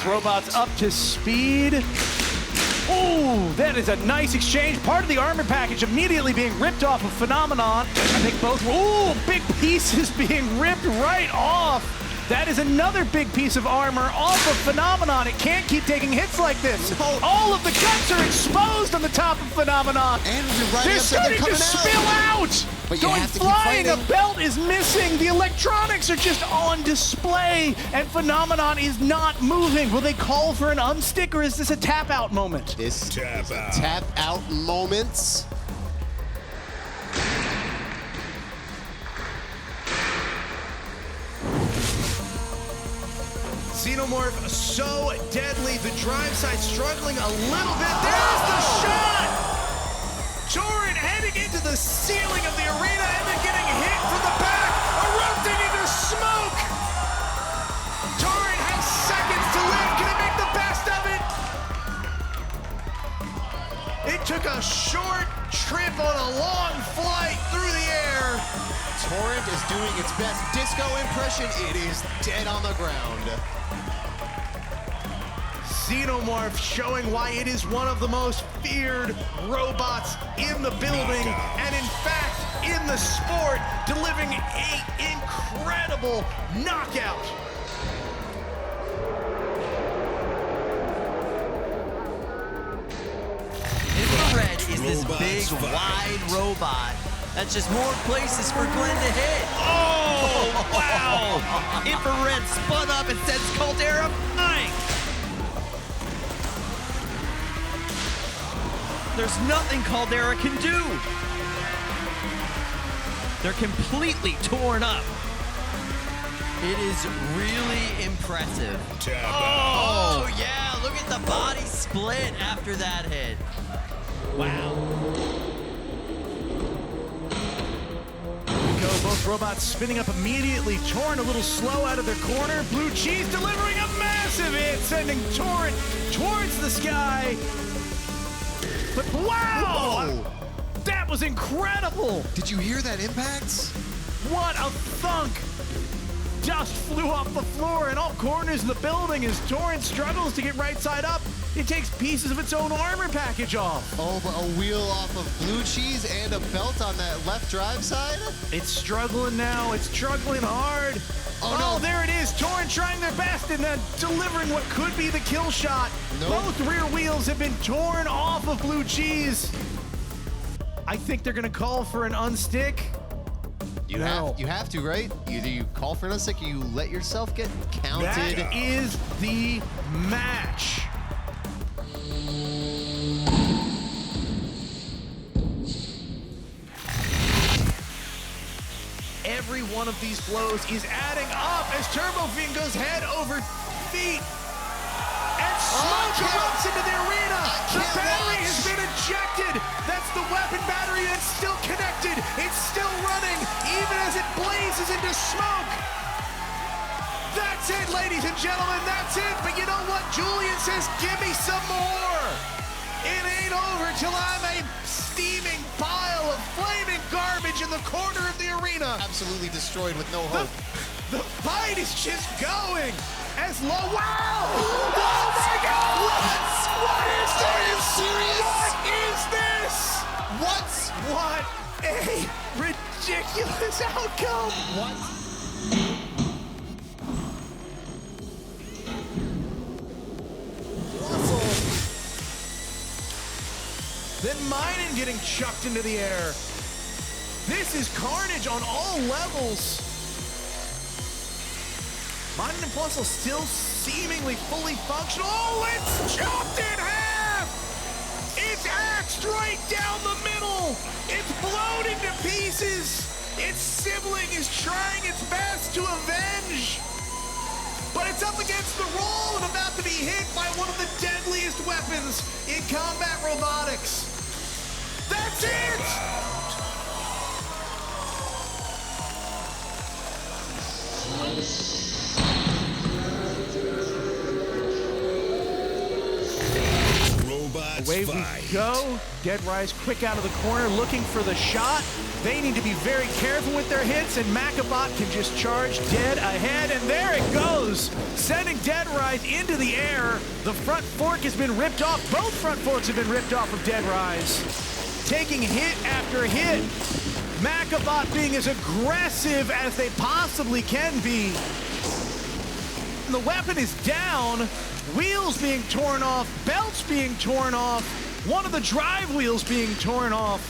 robots up to speed. Ooh, that is a nice exchange. Part of the armor package immediately being ripped off of Phenomenon. I think both, ooh, big pieces being ripped right off. That is another big piece of armor off of Phenomenon. It can't keep taking hits like this. No. All of the guts are exposed on the top of Phenomenon. And you're right, They're starting to spill out. But you Going have to keep flying, a fighting. belt is missing. The electronics are just on display, and Phenomenon is not moving. Will they call for an unstick, or is this a tap out moment? This is a tap out moment. Xenomorph so deadly, the drive side struggling a little bit. There's the shot! Torrent heading into the ceiling of the arena and then getting hit from the back, erupting into smoke! Torrent has seconds to live, can he make the best of it? It took a short trip on a long flight through the air. Torrent is doing its best disco impression. It is dead on the ground. Xenomorph showing why it is one of the most feared robots in the building, and in fact, in the sport, delivering an incredible knockout. Infrared is this big, wide robot. That's just more places for Glenn to hit. Oh, wow! Infrared spun up and sends Caldera flying. There's nothing Caldera can do. They're completely torn up. It is really impressive. Oh, yeah, look at the body split after that hit. Wow. Go, both robots spinning up immediately. Torrent a little slow out of their corner. Blue Cheese delivering a massive hit, sending Torrent towards the sky. But wow! Whoa. That was incredible! Did you hear that impact? What a thunk! Dust flew off the floor in all corners of the building as Torrent struggles to get right side up. It takes pieces of its own armor package off. Oh, but a wheel off of Blue Cheese and a belt on that left drive side? It's struggling now. It's struggling hard. Oh, no. There it is. Torrent trying their best and then delivering what could be the kill shot. Nope. Both rear wheels have been torn off of Blue Cheese. I think they're going to call for an unstick. You have to, right? Either you call for an unstick or you let yourself get counted. That is the match. Every one of these blows is adding up as TurboFIEND goes head over feet. And smoke erupts into the arena. The battery has been ejected. That's the weapon battery that's still connected. It's still running, even as it blazes into smoke. That's it, ladies and gentlemen, that's it. But you know what? Julian says, give me some more. It ain't over till I'm a steaming pile of flaming garbage in the corner of the arena. Absolutely destroyed with no hope. The fight is just going as low. Wow! Oh my God! What is this? Are you serious? What is this? What a ridiculous outcome! Then Minun getting chucked into the air. This is carnage on all levels. Minun and Plusle still seemingly fully functional. Oh, it's chopped in half! It's axed right down the middle! It's blown into pieces! Its sibling is trying its best to avenge! But it's up against the roll and about to be hit by one of the deadliest weapons in combat robotics. That's it! away we go. Deadrise quick out of the corner, looking for the shot. They need to be very careful with their hits, and Maccabot can just charge dead ahead, and there it goes, sending Deadrise into the air. The front fork has been ripped off. Both front forks have been ripped off of Deadrise. Taking hit after hit. Maccabot being as aggressive as they possibly can be. The weapon is down. Wheels being torn off, belts being torn off, one of the drive wheels being torn off.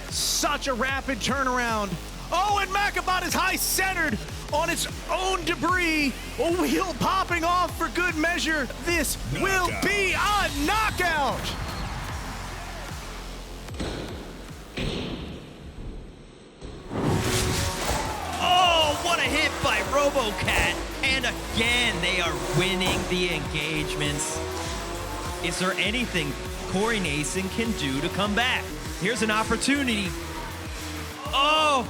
Such a rapid turnaround. Oh, and Maccabot is high-centered on its own debris. A wheel popping off for good measure. This will be a knockout. Oh, what a hit by Robo-Cat. And again, they are winning the engagements. Is there anything Corey Nason can do to come back? Here's an opportunity. Oh!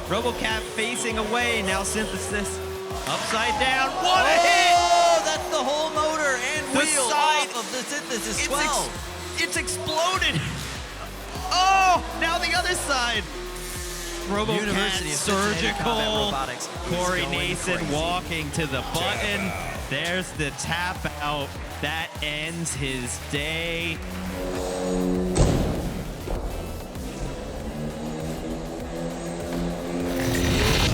Robo-Cat facing away. Now Synthesis upside down. What a hit! Oh, that's the whole motor and wheel off of the Synthesis 12. It's exploded. Oh, now the other side. Robo-Cat surgical. Corey Nason walking to the button. There's the tap out. That ends his day.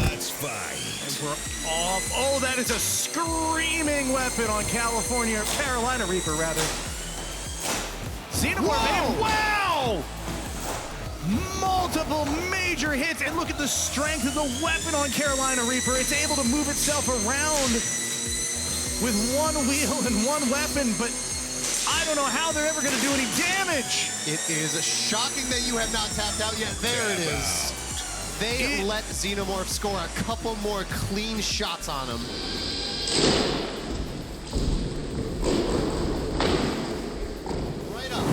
That's fine. And we're off. Oh, that is a screaming weapon on Carolina Reaper, rather. Xenomorph, wow! Multiple major hits, and look at the strength of the weapon on Carolina Reaper. It's able to move itself around with one wheel and one weapon, but I don't know how they're ever going to do any damage. It is shocking that you have not tapped out yet. There it is. They let Xenomorph score a couple more clean shots on him. Right up.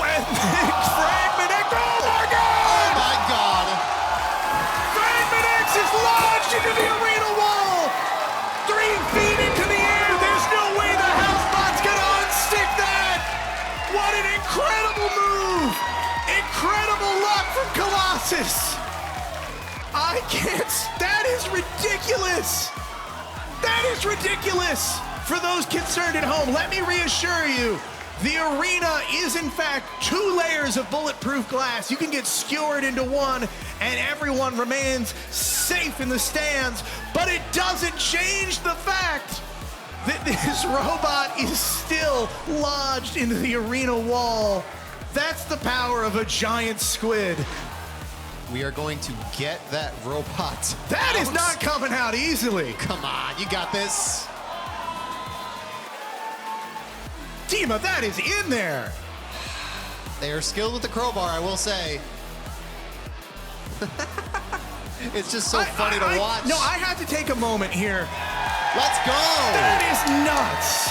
Fragment X, oh my God! Oh my God! Fragment X is lodged into the arena wall! 3 feet into the air, there's no way the housebot's gonna unstick that! What an incredible move! Incredible luck from Colossus! I can't, that is ridiculous! That is ridiculous! For those concerned at home, let me reassure you, the arena is in fact 2 layers of bulletproof glass. You can get skewered into one and everyone remains safe in the stands, but it doesn't change the fact that this robot is still lodged into the arena wall. That's the power of a giant squid. We are going to get that robot. That is not coming out easily. Come on, you got this. Dima, that is in there. They are skilled with the crowbar, I will say. It's just so funny to watch. No, I have to take a moment here. Let's go. That is nuts.